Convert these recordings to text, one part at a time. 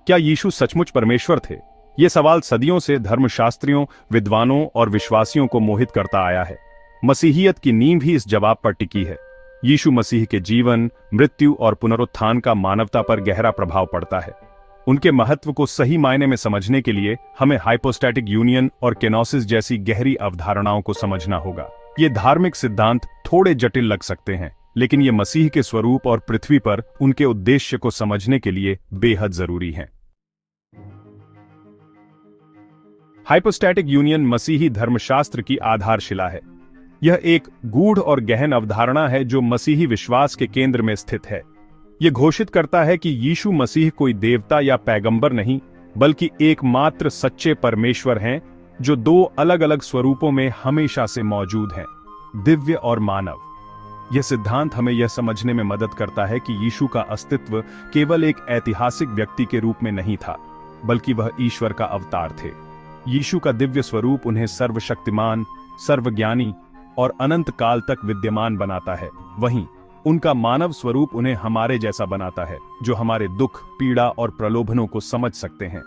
क्या यीशु सचमुच परमेश्वर थे? ये सवाल सदियों से धर्मशास्त्रियों, विद्वानों और विश्वासियों को मोहित करता आया है। मसीहियत की नींव ही इस जवाब पर टिकी है। यीशु मसीह के जीवन, मृत्यु और पुनरुत्थान का मानवता पर गहरा प्रभाव पड़ता है। उनके महत्व को सही मायने में समझने के लिए हमें हाइपोस्टैटिक यूनियन और केनोसिस जैसी गहरी अवधारणाओं को समझना होगा। ये धार्मिक सिद्धांत थोड़े जटिल लग सकते हैं, लेकिन ये मसीह के स्वरूप और पृथ्वी पर उनके उद्देश्य को समझने के लिए बेहद जरूरी हैं। हाइपोस्टैटिक यूनियन मसीही धर्मशास्त्र की आधारशिला है। यह एक गूढ़ और गहन अवधारणा है जो मसीही विश्वास के केंद्र में स्थित है। यह घोषित करता है कि यीशु मसीह कोई देवता या पैगंबर नहीं, बल्कि एकमात्र सच्चे परमेश्वर हैं जो दो अलग अलग स्वरूपों में हमेशा से मौजूद हैं, दिव्य और मानव। यह सिद्धांत हमें यह समझने में मदद करता है कि यीशु का अस्तित्व केवल एक ऐतिहासिक व्यक्ति के रूप में नहीं था, बल्कि वह ईश्वर का अवतार थे। यीशु का दिव्य स्वरूप उन्हें सर्वशक्तिमान, सर्वज्ञानी और अनंत काल तक विद्यमान बनाता है। वहीं उनका मानव स्वरूप उन्हें हमारे जैसा बनाता है, जो हमारे दुख, पीड़ा और प्रलोभनों को समझ सकते हैं।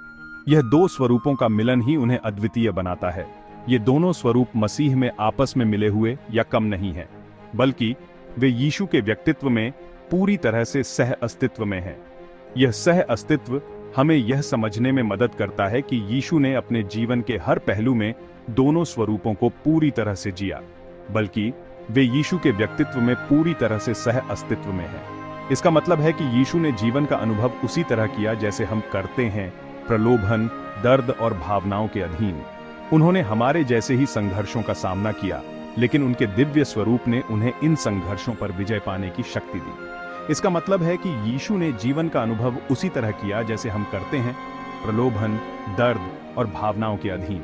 यह दो स्वरूपों का मिलन ही उन्हें अद्वितीय बनाता है। ये दोनों स्वरूप मसीह में आपस में मिले हुए या कम नहीं हैं, बल्कि वे यीशु के व्यक्तित्व में पूरी तरह से सह अस्तित्व में हैं। यह सह अस्तित्व हमें यह समझने में मदद करता है कि यीशु ने अपने जीवन के हर पहलू में दोनों स्वरूपों को पूरी तरह से जिया, बल्कि वे यीशु के व्यक्तित्व में पूरी तरह से सह अस्तित्व में हैं। इसका मतलब है कि यीशु ने जीवन का अनुभव उसी तरह किया जैसे हम करते हैं, प्रलोभन, दर्द और भावनाओं के अधीन। उन्होंने हमारे जैसे ही संघर्षों का सामना किया, लेकिन उनके दिव्य स्वरूप ने उन्हें इन संघर्षों पर विजय पाने की शक्ति दी। इसका मतलब है कि यीशु ने जीवन का अनुभव उसी तरह किया जैसे हम करते हैं, प्रलोभन, दर्द और भावनाओं के अधीन।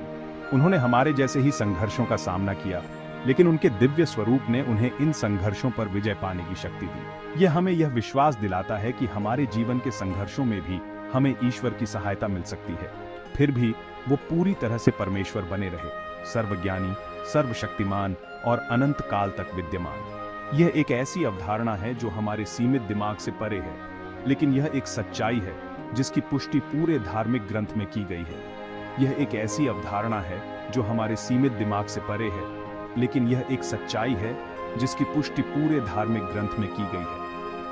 उन्होंने हमारे जैसे ही संघर्षों का सामना किया, लेकिन उनके दिव्य स्वरूप ने उन्हें इन संघर्षों पर विजय पाने की शक्ति दी। यह हमें यह विश्वास दिलाता है कि हमारे जीवन के संघर्षों में भी हमें ईश्वर की सहायता मिल सकती है, फिर भी वो पूरी तरह से परमेश्वर बने रहे, सर्वज्ञानी, सर्वशक्तिमान और अनंत काल तक विद्यमान। यह एक ऐसी अवधारणा है जो हमारे सीमित दिमाग से परे है, लेकिन यह एक सच्चाई है जिसकी पुष्टि पूरे धार्मिक ग्रंथ में की गई है। यह एक ऐसी अवधारणा है जो हमारे सीमित दिमाग से परे है, लेकिन यह एक सच्चाई है जिसकी पुष्टि पूरे धार्मिक ग्रंथ में की गई है।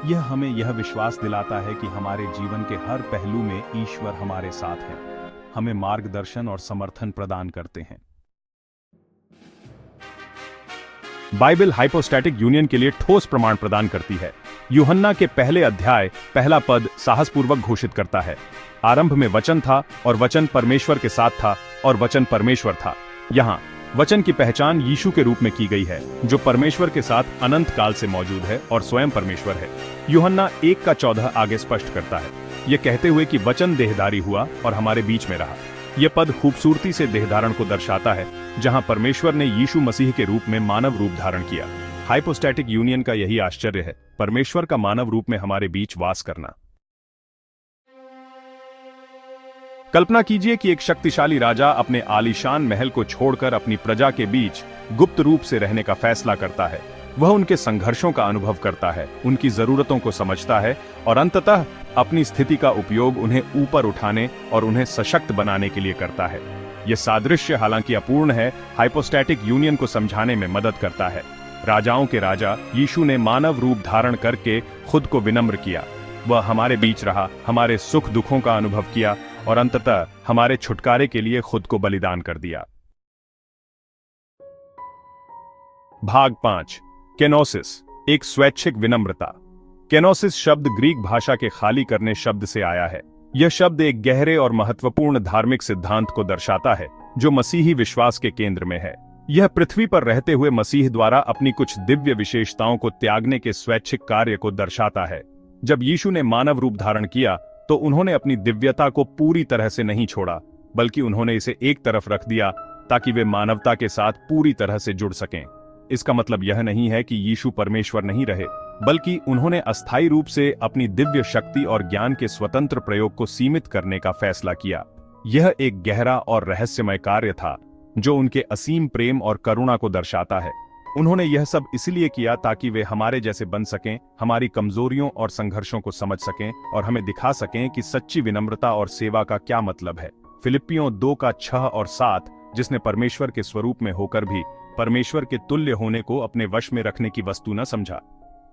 यह हमें यह विश्वास दिलाता है कि हमारे जीवन के हर पहलू में ईश्वर हमारे साथ है, हमें मार्गदर्शन और समर्थन प्रदान करते हैं। बाइबल हाइपोस्टैटिक यूनियन के लिए ठोस प्रमाण प्रदान करती है। यूहन्ना के पहले अध्याय पहला पद साहसपूर्वक घोषित करता है, आरंभ में वचन था और वचन परमेश्वर के साथ था और वचन परमेश्वर था। यहाँ वचन की पहचान यीशु के रूप में की गई है, जो परमेश्वर के साथ अनंत काल से मौजूद है और स्वयं परमेश्वर है। यूहन्ना 1:14 आगे स्पष्ट करता है, ये कहते हुए कि वचन देहधारी हुआ और हमारे बीच में रहा। यह पद खूबसूरती से देहधारण को दर्शाता है, जहां परमेश्वर ने यीशु मसीह के रूप में मानव रूप धारण किया। हाइपोस्टैटिक यूनियन का यही आश्चर्य है, परमेश्वर का मानव रूप में हमारे बीच वास करना। कल्पना कीजिए कि एक शक्तिशाली राजा अपने आलीशान महल को छोड़कर अपनी प्रजा के बीच गुप्त रूप से रहने का फैसला करता है। वह उनके संघर्षों का अनुभव करता है, उनकी जरूरतों को समझता है और अंततः अपनी स्थिति का उपयोग उन्हें ऊपर उठाने और उन्हें सशक्त बनाने के लिए करता है। यह सादृश्य हालांकि अपूर्ण है, हाइपोस्टैटिक यूनियन को समझाने में मदद करता है। राजाओं के राजा यीशु ने मानव रूप धारण करके खुद को विनम्र किया। वह हमारे बीच रहा, हमारे सुख दुखों का अनुभव किया और अंततः हमारे छुटकारे के लिए खुद को बलिदान कर दिया। भाग 5, केनोसिस, एक स्वैच्छिक विनम्रता। केनोसिस शब्द ग्रीक भाषा के खाली करने शब्द से आया है। यह शब्द एक गहरे और महत्वपूर्ण धार्मिक सिद्धांत को दर्शाता है, जो मसीही विश्वास के केंद्र में है। यह पृथ्वी पर रहते हुए मसीह द्वारा अपनी कुछ दिव्य विशेषताओं को त्यागने के स्वैच्छिक कार्य को दर्शाता है। जब यीशु ने मानव रूप धारण किया, तो उन्होंने अपनी दिव्यता को पूरी तरह से नहीं छोड़ा, बल्कि उन्होंने इसे एक तरफ रख दिया ताकि वे मानवता के साथ पूरी तरह से जुड़ सकें। इसका मतलब यह नहीं है कि यीशु परमेश्वर नहीं रहे, बल्कि उन्होंने अस्थायी रूप से अपनी दिव्य शक्ति और ज्ञान के स्वतंत्र प्रयोग को सीमित करने का फैसला किया। यह एक गहरा और रहस्यमय कार्य था, जो उनके असीम प्रेम और करुणा को दर्शाता है। उन्होंने यह सब इसलिए किया ताकि वे हमारे जैसे बन सकें, हमारी कमजोरियों और संघर्षों को समझ सकें और हमें दिखा सकें कि सच्ची विनम्रता और सेवा का क्या मतलब है। फिलिप्पियों 2:6 और 7, जिसने परमेश्वर के स्वरूप में होकर भी परमेश्वर के तुल्य होने को अपने वश में रखने की वस्तु न समझा,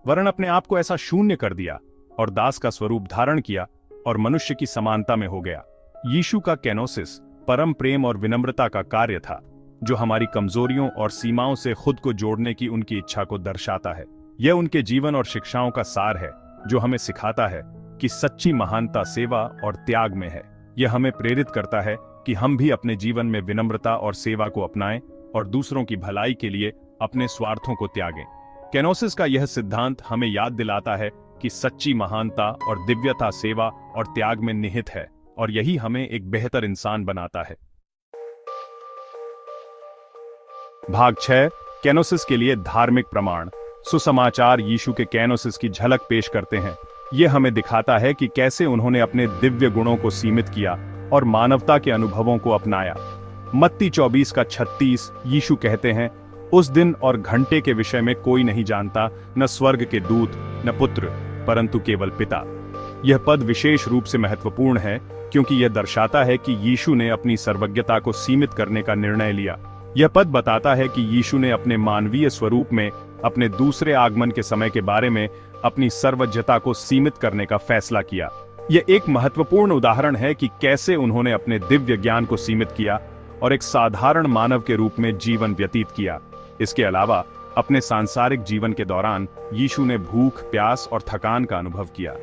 वरन अपने आप को ऐसा शून्य कर दिया और दास का स्वरूप धारण किया और मनुष्य की समानता में हो गया। यीशु का केनोसिस परम प्रेम और विनम्रता का कार्य था, जो हमारी कमजोरियों और सीमाओं से खुद को जोड़ने की उनकी इच्छा को दर्शाता है। यह उनके जीवन और शिक्षाओं का सार है, जो हमें सिखाता है कि सच्ची महानता सेवा और त्याग में है। यह हमें प्रेरित करता है कि हम भी अपने जीवन में विनम्रता और सेवा को अपनाएं और दूसरों की भलाई के लिए अपने स्वार्थों को त्यागें। केनोसिस का यह सिद्धांत हमें याद दिलाता है कि सच्ची महानता और दिव्यता सेवा और त्याग में निहित है, और यही हमें एक बेहतर इंसान बनाता है। भाग 6, केनोसिस के लिए धार्मिक प्रमाण। सुसमाचार यीशु के केनोसिस की झलक पेश करते हैं। यह हमें दिखाता है कि कैसे उन्होंने अपने दिव्य गुणों को सीमित किया और मानवता के अनुभवों को अपनाया। मत्ती 24:36 यीशु कहते हैं, उस दिन और घंटे के विषय में कोई नहीं जानता, न स्वर्ग के दूत, न पुत्र, परंतु केवल पिता। यह पद विशेष रूप से महत्वपूर्ण है क्योंकि यह दर्शाता है कि यीशु ने अपनी सर्वज्ञता को सीमित करने का निर्णय लिया। यह पद बताता है कि यीशु ने अपने मानवीय स्वरूप में अपने दूसरे आगमन के समय के बारे में अपनी सर्वज्ञता को सीमित करने का फैसला किया। यह एक महत्वपूर्ण उदाहरण है कि कैसे उन्होंने अपने दिव्य ज्ञान को सीमित किया और एक साधारण मानव के रूप में जीवन व्यतीत किया। इसके अलावा अपने सांसारिक जीवन के दौरान यीशु ने भूख, प्यास और थकान का अनुभव किया।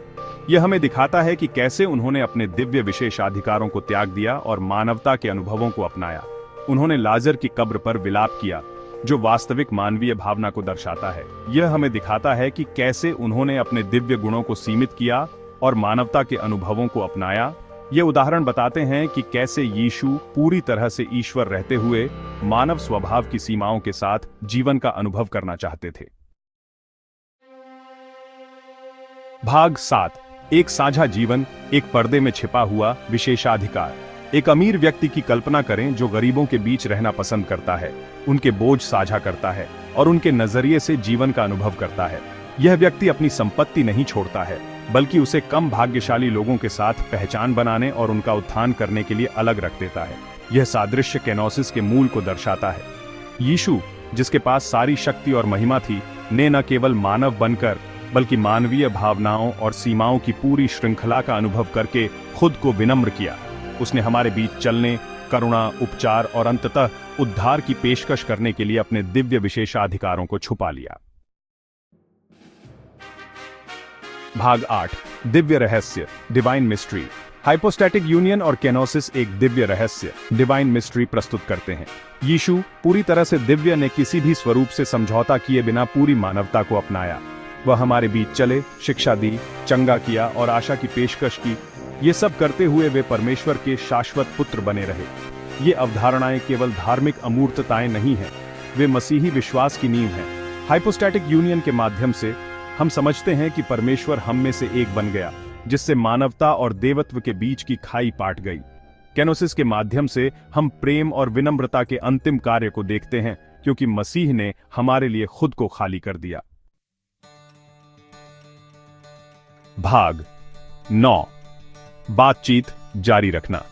यह हमें दिखाता है कि कैसे उन्होंने अपने दिव्य विशेषाधिकारों को त्याग दिया और मानवता के अनुभवों को अपनाया। उन्होंने लाजर की कब्र पर विलाप किया, जो वास्तविक मानवीय भावना को दर्शाता है। यह हमें दिखाता है कि कैसे उन्होंने अपने दिव्य गुणों को सीमित किया और मानवता के अनुभवों को अपनाया। ये उदाहरण बताते हैं कि कैसे यीशु पूरी तरह से ईश्वर रहते हुए मानव स्वभाव की सीमाओं के साथ जीवन का अनुभव करना चाहते थे। भाग 7, एक साझा जीवन, एक पर्दे में छिपा हुआ विशेषाधिकार। एक अमीर व्यक्ति की कल्पना करें जो गरीबों के बीच रहना पसंद करता है, उनके बोझ साझा करता है और उनके नजरिए से जीवन का अनुभव करता है। यह व्यक्ति अपनी संपत्ति नहीं छोड़ता है, बल्कि उसे कम भाग्यशाली लोगों के साथ पहचान बनाने और उनका उत्थान करने के लिए अलग रख देता है। यह सादृश्य केनोसिस के मूल को दर्शाता है। यीशु, जिसके पास सारी शक्ति और महिमा थी, ने न केवल मानव बनकर बल्कि मानवीय भावनाओं और सीमाओं की पूरी श्रृंखला का अनुभव करके खुद को विनम्र किया। उसने हमारे बीच चलने, करुणा, उपचार और अंततः उद्धार की पेशकश करने के लिए अपने दिव्य विशेषाधिकारों को छुपा लिया। भाग 8, दिव्य रहस्य, डिवाइन मिस्ट्री। हाइपोस्टैटिक यूनियन और केनोसिस एक दिव्य रहस्य, डिवाइन मिस्ट्री प्रस्तुत करते हैं। यीशु, पूरी तरह से दिव्य, ने किसी भी स्वरूप से समझौता किए बिना पूरी मानवता को अपनाया। वह हमारे बीच चले, शिक्षा दी, चंगा किया और आशा की पेशकश की। ये सब करते हुए वे परमेश्वर के शाश्वत पुत्र बने रहे। ये अवधारणाएं केवल धार्मिक अमूर्तताएं नहीं हैं, वे मसीही विश्वास की नींव हैं। हाइपोस्टैटिक यूनियन के माध्यम से हम समझते हैं कि परमेश्वर हम में से एक बन गया, जिससे मानवता और देवत्व के बीच की खाई पाट गई। केनोसिस के माध्यम से हम प्रेम और विनम्रता के अंतिम कार्य को देखते हैं, क्योंकि मसीह ने हमारे लिए खुद को खाली कर दिया। भाग 9, बातचीत जारी रखना।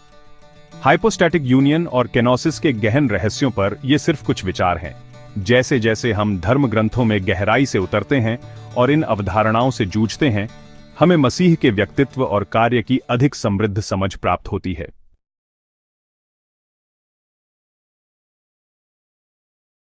हाइपोस्टैटिक यूनियन और केनोसिस के गहन रहस्यों पर ये सिर्फ कुछ विचार हैं। जैसे जैसे हम धर्म ग्रंथों में गहराई से उतरते हैं और इन अवधारणाओं से जूझते हैं, हमें मसीह के व्यक्तित्व और कार्य की अधिक समृद्ध समझ प्राप्त होती है।